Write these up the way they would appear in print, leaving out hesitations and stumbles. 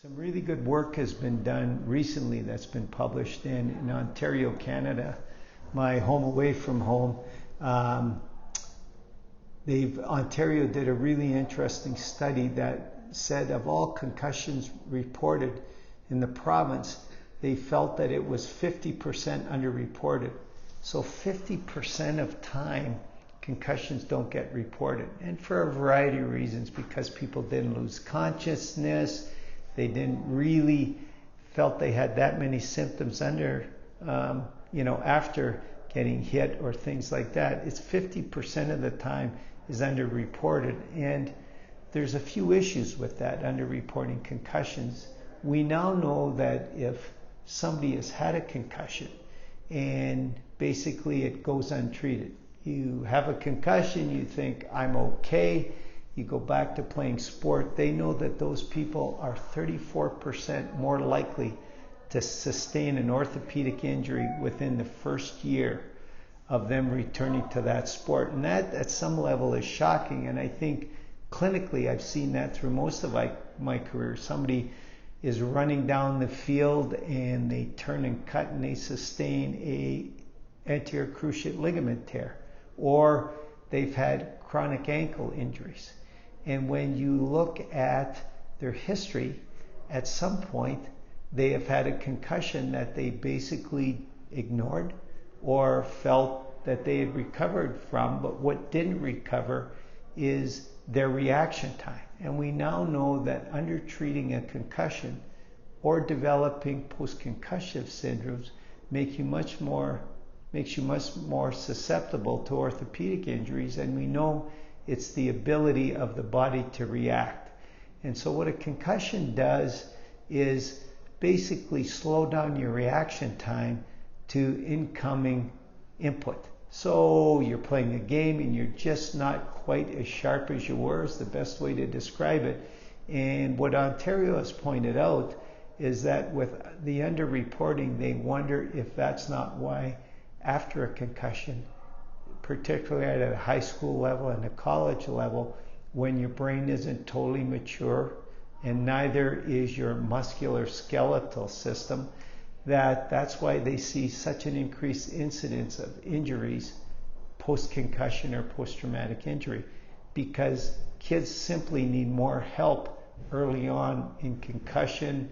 Some really good work has been done recently that's been published in Ontario, Canada, my home away from home. Ontario did a really interesting study that said of all concussions reported in the province, they felt that it was 50% underreported. So 50% of time, concussions don't get reported. And for a variety of reasons, because people didn't lose consciousness, they didn't really felt they had that many symptoms after getting hit or things like that. It's 50% of the time is underreported. And there's a few issues with that underreporting concussions. We now know that if somebody has had a concussion and basically it goes untreated, you have a concussion, you think, I'm okay, you go back to playing sport, they know that those people are 34% more likely to sustain an orthopedic injury within the first year of them returning to that sport. And that at some level is shocking. And I think clinically I've seen that through most of my career. Somebody is running down the field and they turn and cut and they sustain a anterior cruciate ligament tear, or they've had chronic ankle injuries. And when you look at their history, at some point they have had a concussion that they basically ignored or felt that they had recovered from, but what didn't recover is their reaction time. And we now know that under treating a concussion or developing post-concussive syndromes makes you much more susceptible to orthopedic injuries, and we know it's the ability of the body to react. And so what a concussion does is basically slow down your reaction time to incoming input. So you're playing a game and you're just not quite as sharp as you were, is the best way to describe it. And what Ontario has pointed out is that with the underreporting, they wonder if that's not why after a concussion, particularly at a high school level and a college level, when your brain isn't totally mature and neither is your musculoskeletal system, that's why they see such an increased incidence of injuries post-concussion or post-traumatic injury, because kids simply need more help early on in concussion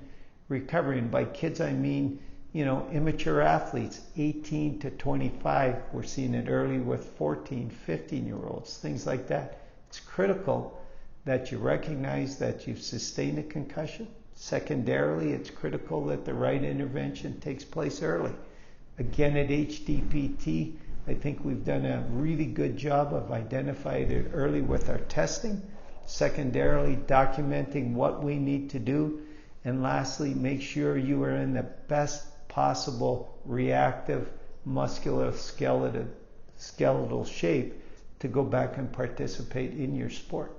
recovery. And by kids I mean immature athletes, 18 to 25. We're seeing it early with 14, 15-year-olds, things like that. It's critical that you recognize that you've sustained a concussion. Secondarily, it's critical that the right intervention takes place early. Again, at HDPT, I think we've done a really good job of identifying it early with our testing. Secondarily, documenting what we need to do. And lastly, make sure you are in the best possible reactive musculoskeletal shape to go back and participate in your sport.